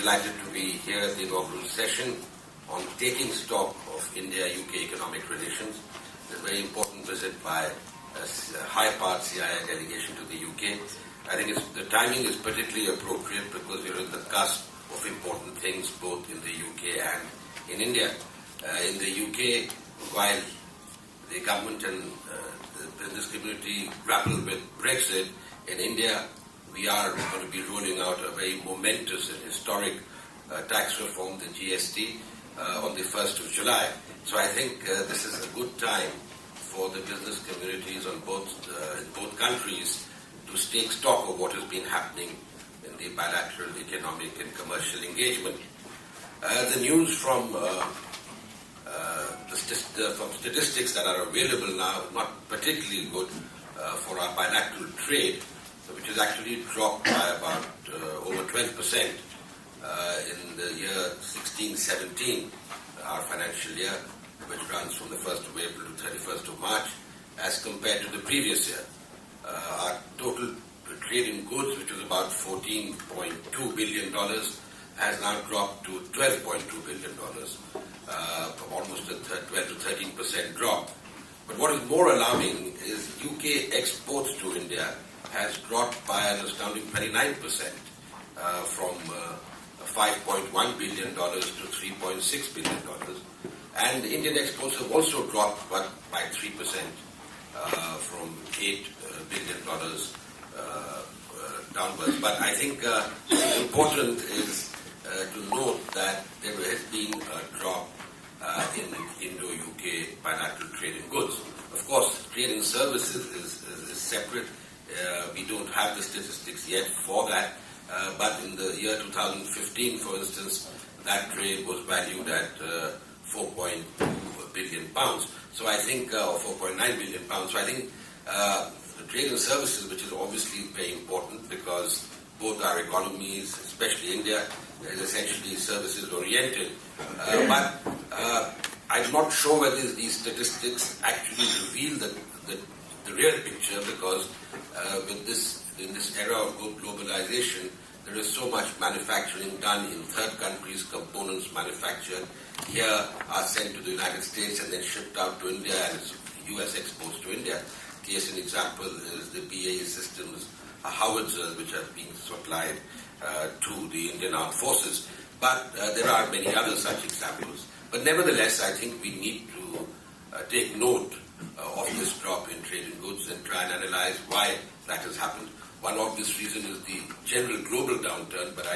Delighted to be here at the inaugural session on taking stock of India-UK economic relations. It's a very important visit by a high-part CII delegation to the UK. I think the timing is particularly appropriate because we're at the cusp of important things both in the UK and in India. In the UK, while the government and the business community grapple with Brexit, in India we are going to be rolling out a very momentous and historic tax reform, the GST, on the 1st of July. So I think this is a good time for the business communities on in both countries to take stock of what has been happening in the bilateral economic and commercial engagement. The news from statistics that are available now is not particularly good for our bilateral trade, which has actually dropped by about over 12% in the year 16-17, our financial year, which runs from the 1st of April to 31st of March, as compared to the previous year. Our total trade in goods, which was about $14.2 billion, has now dropped to $12.2 billion, almost a 12 to 13% drop. But what is more alarming is UK exports to India has dropped by an astounding 29%, from $5.1 billion to $3.6 billion. And Indian exports have also dropped by 3%, from $8 billion downwards. But I think important is to note that there has been a drop in Indo-UK bilateral trade in goods. Of course, trade in services is separate. We don't have the statistics yet for that, but in the year 2015, for instance, that trade was valued at £4.2 billion. So I think, or £4.9 billion. So I think the trade in services, which is obviously very important because both our economies, especially India, is essentially services oriented. But I'm not sure whether these statistics actually reveal the real picture, because in this era of globalization, there is so much manufacturing done in third countries, components manufactured here are sent to the United States and then shipped out to India, and US exports to India. Case in example is the BAE Systems howitzers, which are being supplied to the Indian Armed Forces. But there are many other such examples. But nevertheless, I think we need to take note of this drop in trade in goods and try and analyze why that has happened. One obvious reason is the general global downturn, but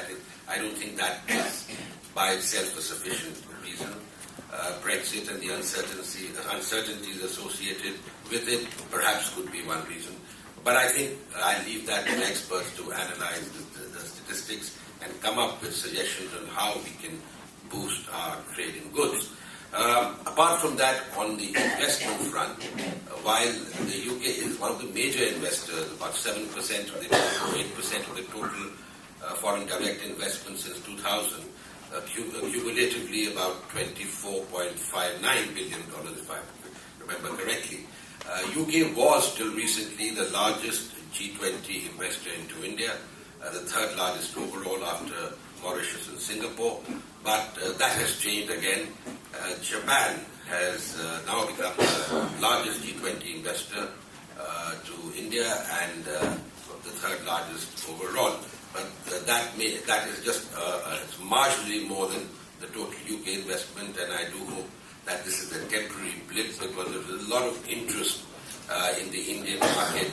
I don't think that is by itself a sufficient reason. Brexit and the uncertainties associated with it perhaps could be one reason. But I think I leave that to experts to analyze the statistics and come up with suggestions on how we can boost our trade in goods. Apart from that, on the investment front, while the UK is one of the major investors, about 7% of the total, 8% of the total foreign direct investment since 2000, cumulatively about $24.59 billion, if I remember correctly. UK was till recently the largest G20 investor into India, the third largest overall after Mauritius and Singapore, but that has changed again. Japan has now become the largest G20 investor to India and the third largest overall. But that is just it's marginally more than the total UK investment, and I do hope that this is a temporary blip because there is a lot of interest in the Indian market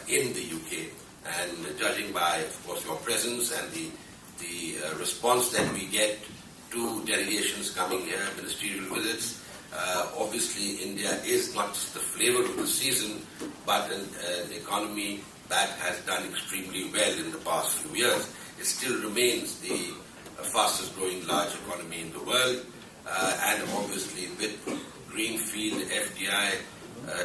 in the UK. And judging by, of course, your presence and the response that we get to delegations coming here, ministerial visits, obviously India is not just the flavor of the season, but an economy that has done extremely well in the past few years. It still remains the fastest growing large economy in the world, and obviously with greenfield FDI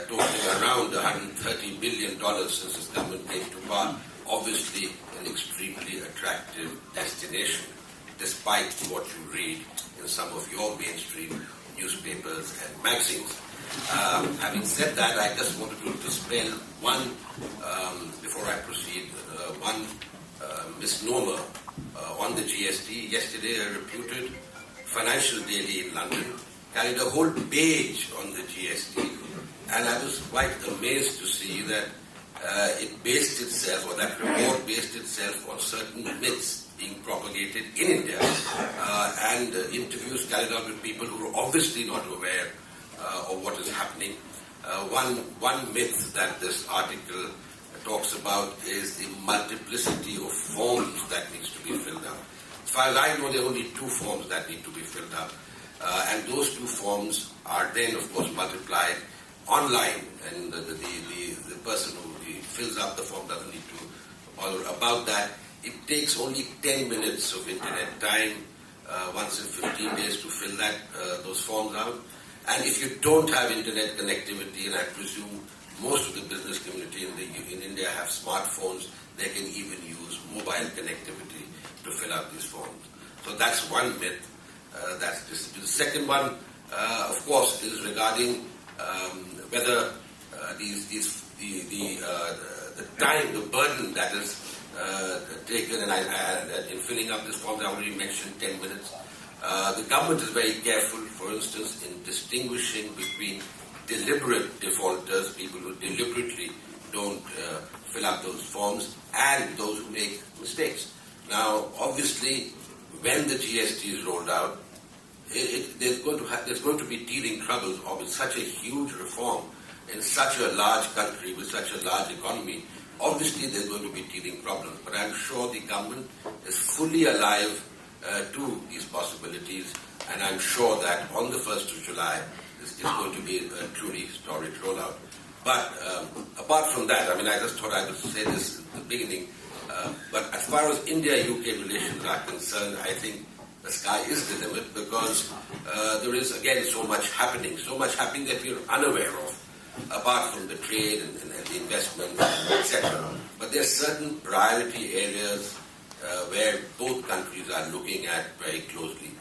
totaling around $130 billion since its government came to power, obviously an extremely attractive destination, despite what you read in some of your mainstream newspapers and magazines. Having said that, I just wanted to dispel one, before I proceed, one misnomer on the GST. Yesterday, a reputed financial daily in London carried a whole page on the GST, and I was quite amazed to see that it based itself, or that report based itself on certain myths being propagated in India, and interviews carried out with people who are obviously not aware of what is happening. One myth that this article talks about is the multiplicity of forms that needs to be filled out. As far as I know, there are only 2 forms that need to be filled out, and those 2 forms are then, of course, multiplied online, and the person who fills up the form doesn't need to bother about that. It takes only 10 minutes of internet time once in 15 days to fill those forms out. And if you don't have internet connectivity, and I presume most of the business community in India have smartphones, they can even use mobile connectivity to fill out these forms. So that's one myth that's disputed. The second one, of course, is regarding whether the time, the burden that is taken, and in filling up this form, I already mentioned 10 minutes. The government is very careful, for instance, in distinguishing between deliberate defaulters, people who deliberately don't fill up those forms, and those who make mistakes. Now, obviously, when the GST is rolled out, there's going to be teething troubles with such a huge reform in such a large country with such a large economy. Obviously, there's going to be teething problems, but I'm sure the government is fully alive to these possibilities, and I'm sure that on the 1st of July, this is going to be a truly historic rollout. But apart from that, I just thought I would say this at the beginning, but as far as India-UK relations are concerned, I think the sky is the limit, because there is, again, so much happening that we're unaware of, apart from the trade and the investment, etc. But there are certain priority areas where both countries are looking at very closely.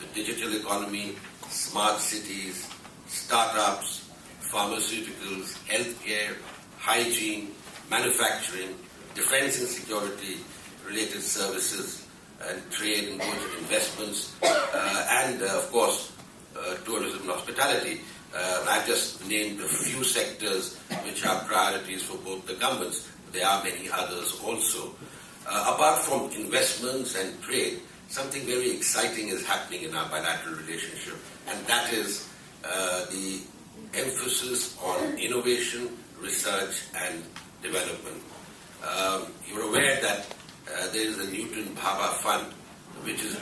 The digital economy, smart cities, startups, pharmaceuticals, healthcare, hygiene, manufacturing, defense and security related services, and trade and goods and investments, and of course tourism and hospitality. I've just named a few sectors which are priorities for both the governments. There are many others also. Apart from investments and trade, something very exciting is happening in our bilateral relationship, and that is the emphasis on innovation, research and development. You're aware that there is a Newton Bhabha Fund which is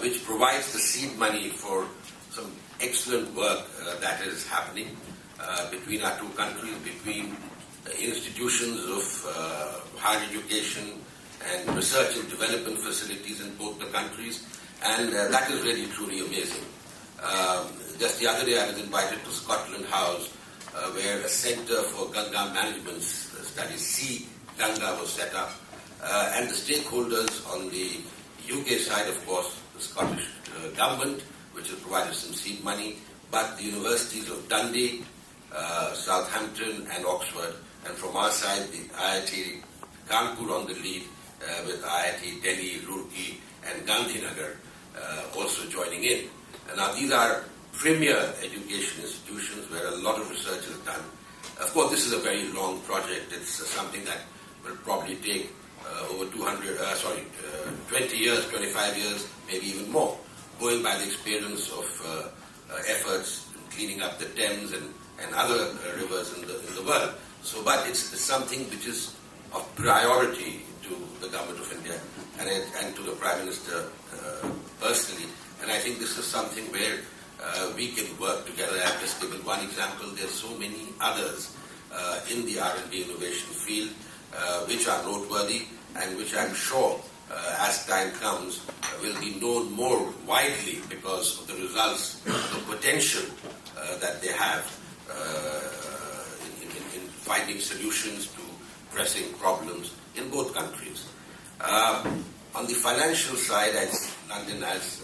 which provides the seed money for some excellent work that is happening between our 2 countries, between institutions of higher education and research and development facilities in both the countries, and that is really truly amazing. Just the other day I was invited to Scotland House, where a Centre for Ganga Management Studies, C Ganga, was set up, and the stakeholders on the UK side, of course, the Scottish government, which has provided some seed money, but the universities of Dundee, Southampton and Oxford, and from our side, the IIT Kanpur on the lead, with IIT Delhi, Roorkee and Gandhinagar also joining in. And now these are premier education institutions where a lot of research is done. Of course, this is a very long project. It's something that will probably take over 20 years, 25 years, maybe even more, going by the experience of efforts in cleaning up the Thames and other rivers in the world. So, but it's something which is of priority to the government of India and to the Prime Minister personally. And I think this is something where we can work together. I've just given one example. There's so many others in the R&D innovation field which are noteworthy and which I'm sure as time comes will be known more widely because of the results, the potential that they have in finding solutions to pressing problems in both countries. On the financial side, as London, as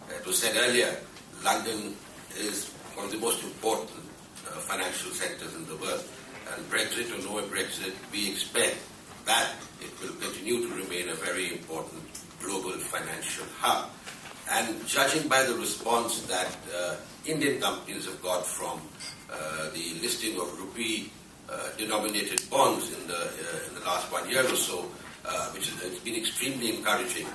it was said earlier, London is one of the most important financial centers in the world. And Brexit or no Brexit, we expect that, it will continue to remain a very important global financial hub. And judging by the response that Indian companies have got from the listing of rupee-denominated bonds in the last 1 year or so, which has been extremely encouraging.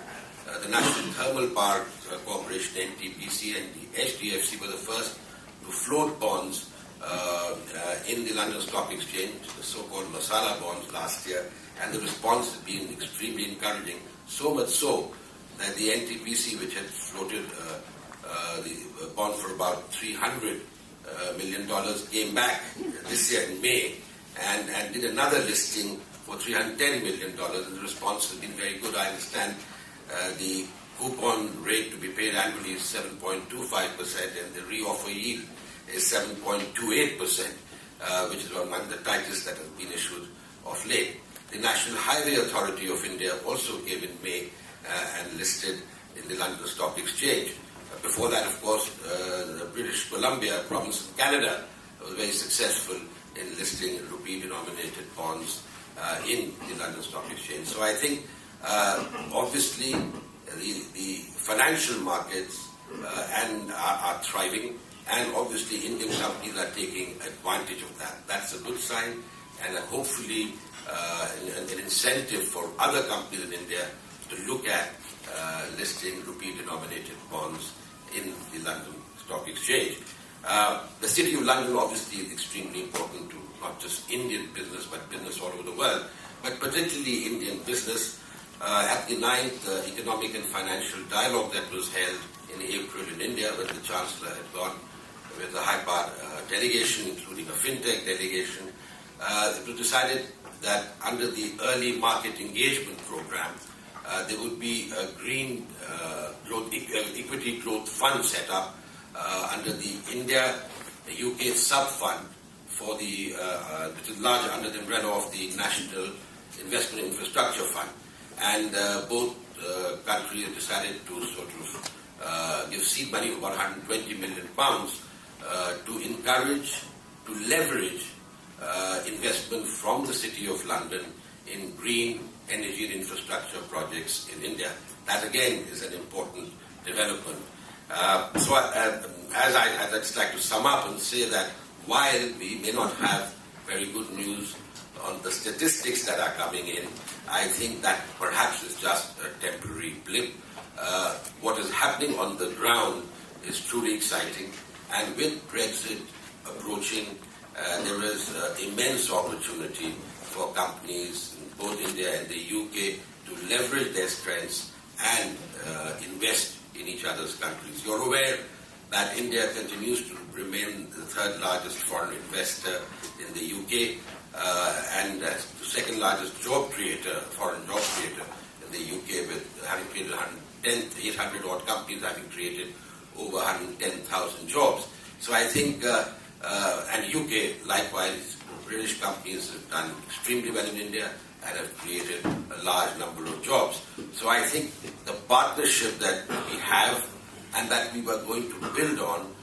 The National Thermal Power Corporation, NTPC, and the HDFC were the first to float bonds in the London Stock Exchange, the so-called masala bonds last year, and the response has been extremely encouraging, so much so that the NTPC, which had floated the bond for about $300 million, came back this year in May and did another listing for $310 million, and the response has been very good. I understand the coupon rate to be paid annually is 7.25%, and the re-offer yield is 7.28%, which is among the tightest that has been issued of late. The National Highway Authority of India also came in May and listed in the London Stock Exchange. Before that, of course, the British Columbia province of Canada was very successful in listing rupee-denominated bonds in the London Stock Exchange. So I think, obviously, the financial markets are thriving, and obviously Indian companies are taking advantage of that. That's a good sign, and hopefully an incentive for other companies in India to look at listing rupee-denominated bonds in the London Stock Exchange. The City of London obviously is extremely important to not just Indian business, but business all over the world, but particularly Indian business. At the 9th Economic and Financial Dialogue that was held in April in India, when the Chancellor had gone with a high-power delegation, including a fintech delegation, it was decided that under the Early Market Engagement Program, there would be a green equity growth fund set up under the India-UK sub-fund for the, which is larger under the umbrella of the National Investment Infrastructure Fund. And both countries have decided to sort of give seed money of about £120 million to encourage, to leverage investment from the City of London in green energy and infrastructure projects in India. That again is an important development. So I'd just like to sum up and say that while we may not have very good news on the statistics that are coming in, I think that perhaps is just a temporary blip. What is happening on the ground is truly exciting, and with Brexit approaching, there is immense opportunity for companies in both India and the UK to leverage their strengths and invest in each other's countries. You're aware that India continues to remain the third largest foreign investor in the UK and the second largest foreign job creator in the UK, with having created 800 odd companies, having created over 110,000 jobs. So I think, and UK likewise, British companies have done extremely well in India and have created a large number of jobs. So I think the partnership that we have and that we were going to build on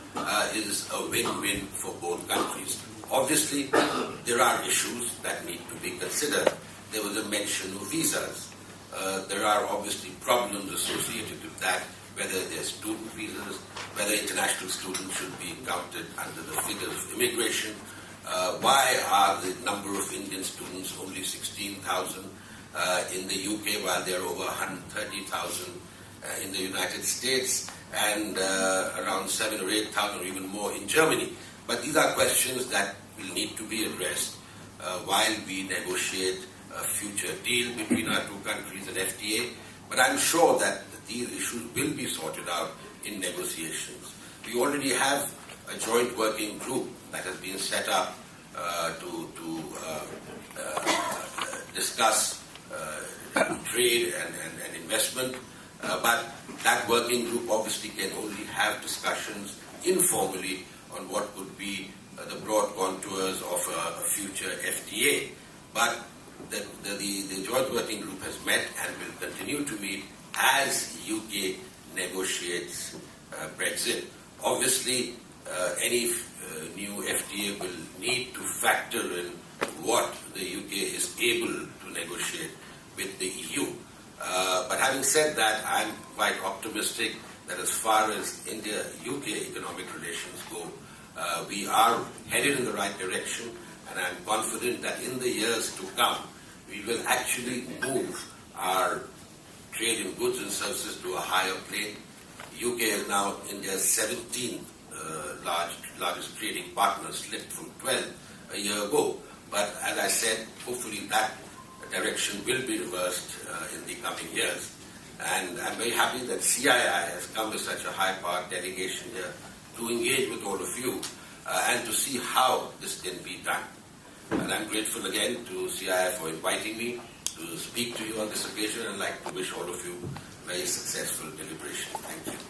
is a win-win for both countries. Obviously, there are issues that need to be considered. There was a mention of visas. There are obviously problems associated with that, whether they're student visas, whether international students should be counted under the figures of immigration. Why are the number of Indian students only 16,000 in the UK while there are over 130,000 in the United States and around 7,000 or 8,000 or even more in Germany? But these are questions that will need to be addressed while we negotiate a future deal between our two countries, an FTA. But I'm sure that these issues will be sorted out in negotiations. We already have a joint working group that has been set up to discuss trade and investment. But that working group obviously can only have discussions informally on what would be the broad contours of a future FTA. But the joint working group has met and will continue to meet as UK negotiates Brexit. Obviously, any new FTA will need to factor in what the UK is able to negotiate with the EU. But having said that, I'm quite optimistic that as far as India-UK economic relations go, we are headed in the right direction, and I'm confident that in the years to come, we will actually move our trade in goods and services to a higher plane. UK is now India's 17th largest trading partner, slipped from 12 a year ago. But as I said, hopefully that direction will be reversed in the coming years. And I'm very happy that CII has come with such a high-powered delegation here to engage with all of you and to see how this can be done. And I'm grateful again to CII for inviting me to speak to you on this occasion, and I'd like to wish all of you very successful deliberation. Thank you.